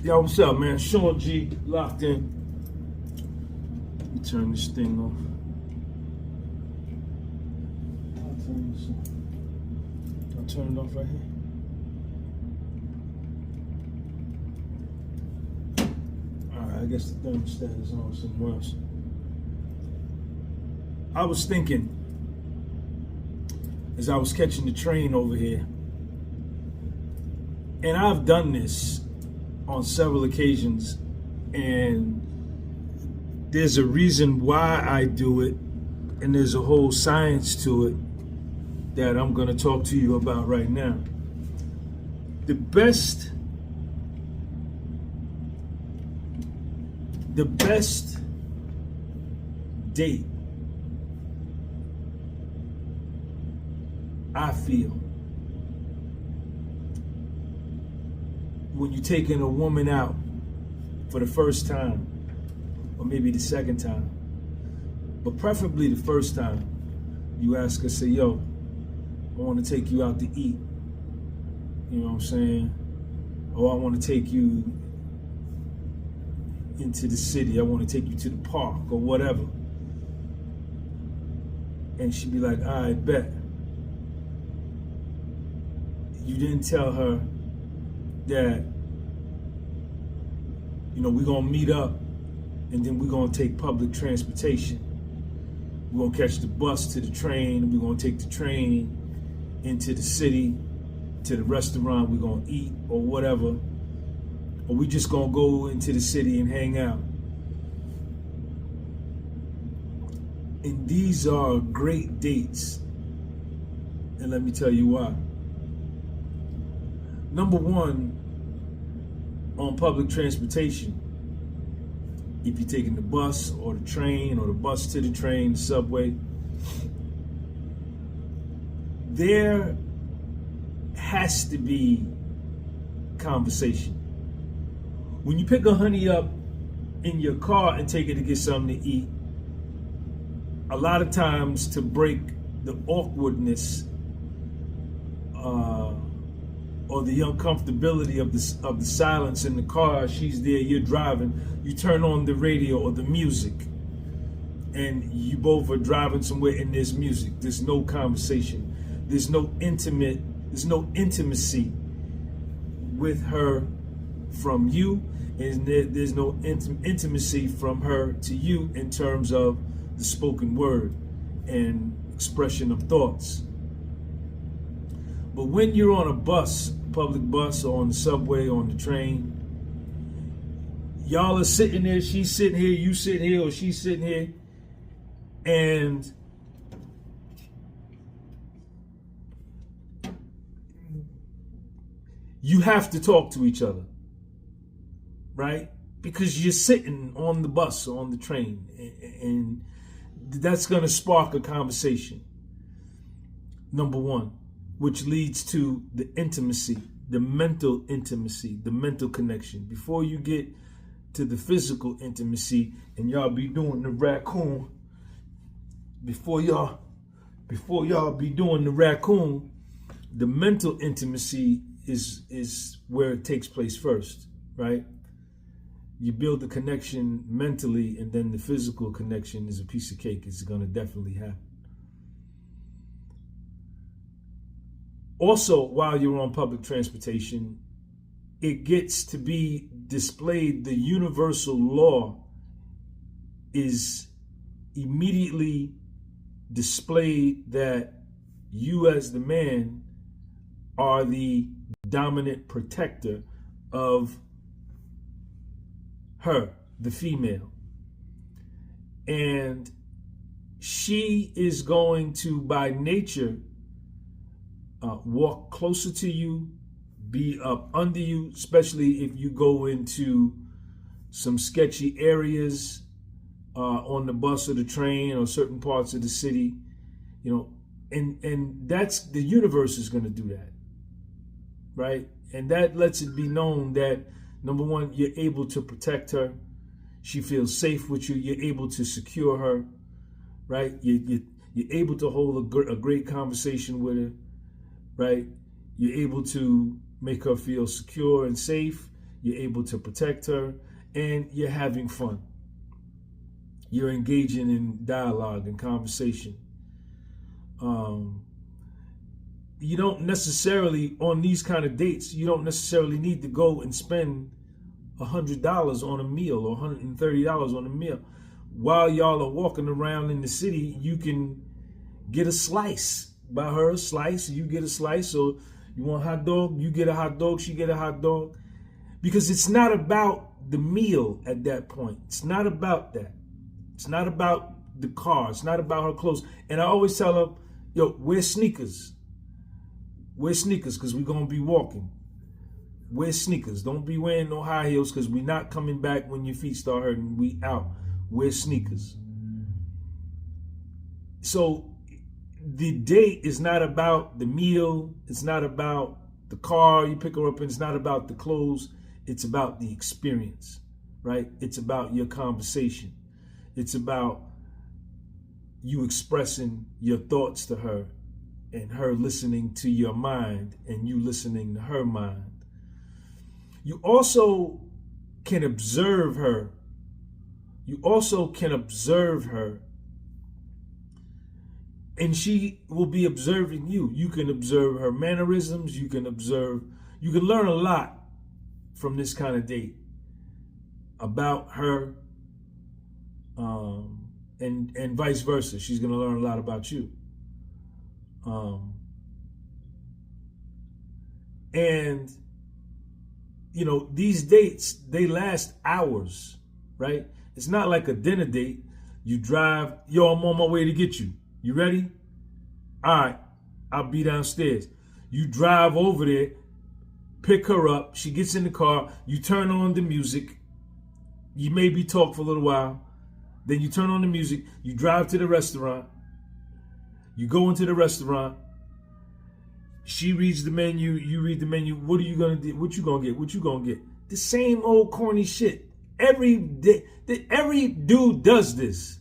Yo, what's up, man? Sean G, locked in. Let me turn this thing off. I'll turn it off right here. Alright, I guess the thermostat is on somewhere else. I was thinking, as I was catching the train over here, and I've done this on several occasions, and there's a reason why I do it, and there's a whole science to it that I'm going to talk to you about right now. The best date, I feel, when you're taking a woman out for the first time, or maybe the second time, but preferably the first time, you ask her, say, yo, I want to take you out to eat. You know what I'm saying? Or I want to take you into the city. I want to take you to the park or whatever. And she'd be like, all right, bet. You didn't tell her that, you know, we're going to meet up and then we're going to take public transportation. We're going to catch the bus to the train, and we're going to take the train into the city, to the restaurant, we're going to eat or whatever. Or we just going to go into the city and hang out. And these are great dates. And let me tell you why. Number one, on public transportation, if you're taking the bus or the train or the bus to the train, the subway, there has to be conversation. When you pick a honey up in your car and take her to get something to eat, a lot of times to break the awkwardness or the uncomfortability of the silence in the car, she's there, you're driving, you turn on the radio or the music, and you both are driving somewhere and there's music. There's no conversation. There's no intimacy with her from you, and there's no intimacy from her to you in terms of the spoken word and expression of thoughts. But when you're on a bus, public bus, or on the subway, or on the train, y'all are sitting there, she's sitting here, you sitting here, or she's sitting here, and you have to talk to each other, right? Because you're sitting on the bus or on the train, and that's going to spark a conversation, number one, which leads to the intimacy, the mental intimacy, the mental connection. Before you get to the physical intimacy and y'all be doing the raccoon, before y'all be doing the raccoon, the mental intimacy is where it takes place first, right? You build the connection mentally, and then the physical connection is a piece of cake. It's going to definitely happen. Also, while you're on public transportation, it gets to be displayed, the universal law is immediately displayed that you as the man are the dominant protector of her, the female. And she is going to, by nature, walk closer to you, be up under you, especially if you go into some sketchy areas on the bus or the train or certain parts of the city, you know, and that's, the universe is going to do that, right? And that lets it be known that, number one, you're able to protect her. She feels safe with you. You're able to secure her, right? You're able to hold a great conversation with her, right? You're able to make her feel secure and safe. you're able to protect her, and you're having fun. You're engaging in dialogue and conversation. You don't necessarily, on these kind of dates, you don't necessarily need to go and spend $100 on a meal or $130 on a meal. While y'all are walking around in the city, you can get a slice. Buy her a slice, you get a slice. So you want a hot dog, you get a hot dog, she get a hot dog. Because it's not about the meal at that point. It's not about that. It's not about the car. It's not about her clothes. And I always tell her, yo, wear sneakers. Wear sneakers because we're going to be walking. Wear sneakers. Don't be wearing no high heels because we're not coming back when your feet start hurting. We out. Wear sneakers. So the date is not about the meal. It's not about the car you pick her up in. It's not about the clothes. It's about the experience, right? It's about your conversation. It's about you expressing your thoughts to her and her listening to your mind and you listening to her mind. You also can observe her. You also can observe her. And she will be observing you. You can observe her mannerisms. You can learn a lot from this kind of date about her, and vice versa. She's going to learn a lot about you. And, you know, these dates, they last hours, right? It's not like a dinner date. You drive, yo, I'm on my way to get you. You ready? All right, I'll be downstairs. You drive over there, pick her up. She gets in the car. You turn on the music. You maybe talk for a little while. Then you turn on the music. You drive to the restaurant. You go into the restaurant. She reads the menu. You read the menu. What are you going to do? What you going to get? What you going to get? The same old corny shit. Every day, every dude does this.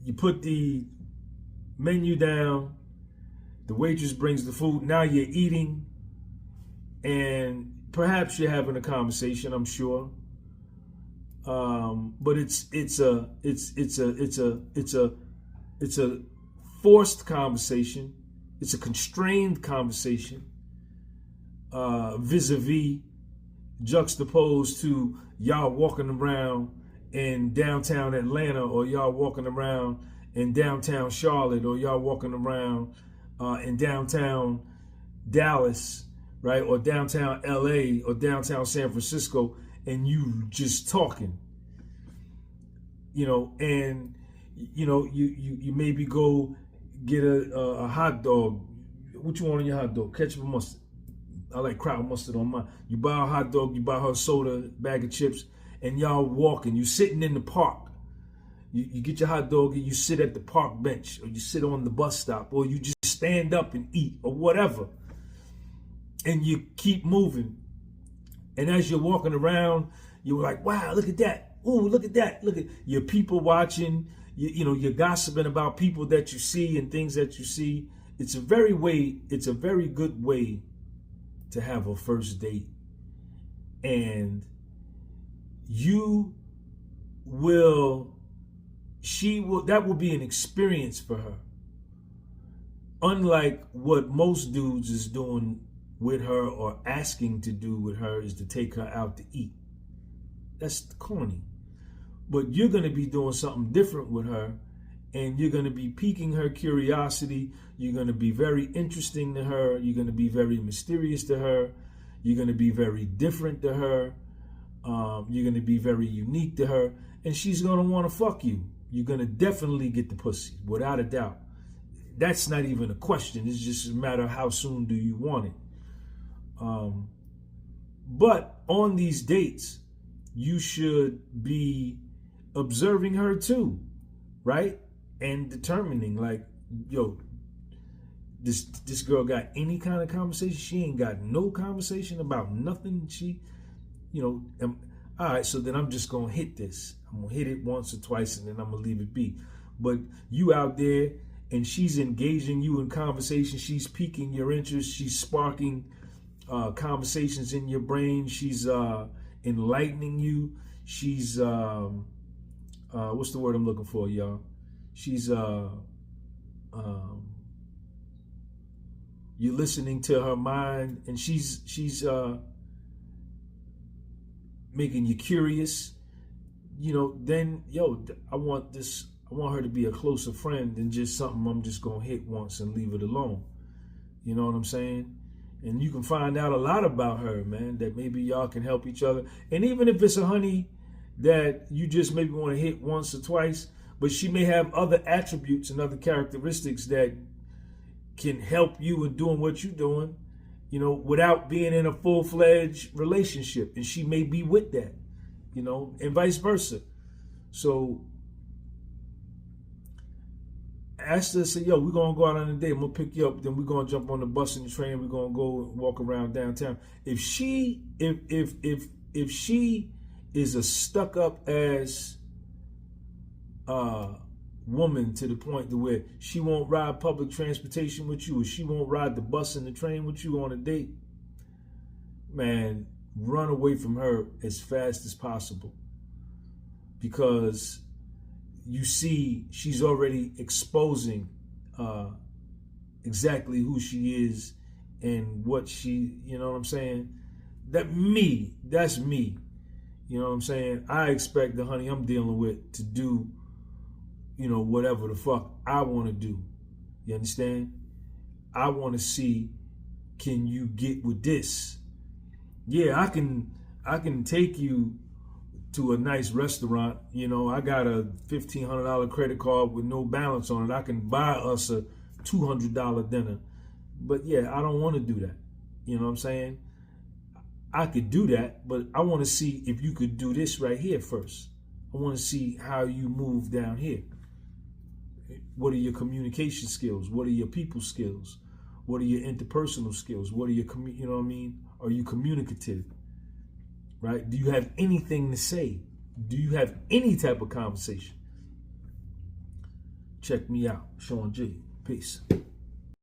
You put the menu down. The waitress brings the food. Now you're eating. And perhaps you're having a conversation, I'm sure. But it's a forced conversation. It's a constrained conversation, vis-a-vis, juxtaposed to y'all walking around in downtown Atlanta, or y'all walking around in downtown Charlotte, or y'all walking around in downtown Dallas, right, or downtown LA, or downtown San Francisco, and you just talking, you know, and you know, you maybe go get a hot dog. What you want on your hot dog? Ketchup or mustard? I like crowd mustard on mine. You buy a hot dog, you buy her a soda, bag of chips, and y'all walking. You sitting in the park. You get your hot dog and you sit at the park bench, or you sit on the bus stop, or you just stand up and eat, or whatever. And you keep moving. And as you're walking around, you're like, wow, look at that. Ooh, look at that. Look at your people watching. You know, you're gossiping about people that you see and things that you see. It's a very good way to have a first date. And that will be an experience for her. Unlike what most dudes is doing with her or asking to do with her is to take her out to eat. That's corny. But you're going to be doing something different with her, and you're going to be piquing her curiosity. You're going to be very interesting to her. You're going to be very mysterious to her. You're going to be very different to her. You're going to be very unique to her, and she's going to want to fuck you. You're going to definitely get the pussy, without a doubt. That's not even a question. It's just a matter of how soon do you want it. But on these dates, you should be observing her too, right? And determining, like, yo, this girl got any kind of conversation? She ain't got no conversation about nothing. She, you know, all right, so then I'm just going to hit this. I'm going to hit it once or twice, and then I'm going to leave it be. But you out there, and she's engaging you in conversation. She's piquing your interest. She's sparking conversations in your brain. She's enlightening you. She's what's the word I'm looking for, y'all? She's you're listening to her mind, and she's making you curious. You know, then I want her to be a closer friend than just something I'm just gonna hit once and leave it alone. You know what I'm saying? And you can find out a lot about her, man, that maybe y'all can help each other. And even if it's a honey that you just maybe want to hit once or twice, but she may have other attributes and other characteristics that can help you in doing what you're doing, you know, without being in a full-fledged relationship. And she may be with that, you know, and vice versa. So ask her, say, yo, we're going to go out on a date. I'm going to pick you up. Then we're going to jump on the bus and the train. We're going to go walk around downtown. If she is a stuck-up ass woman to the point to where she won't ride public transportation with you, or she won't ride the bus and the train with you on a date, man, run away from her as fast as possible. Because you see she's already exposing exactly who she is and what she, you know what I'm saying? That's me. You know what I'm saying? I expect the honey I'm dealing with to do, you know, whatever the fuck I want to do. You understand? I want to see, can you get with this? Yeah, I can take you to a nice restaurant. You know, I got a $1,500 credit card with no balance on it. I can buy us a $200 dinner. But yeah, I don't want to do that. You know what I'm saying? I could do that, but I want to see if you could do this right here first. I want to see how you move down here. What are your communication skills? What are your people skills? What are your interpersonal skills? What are your, you know what I mean? Are you communicative? Right? Do you have anything to say? Do you have any type of conversation? Check me out. Sean G. Peace.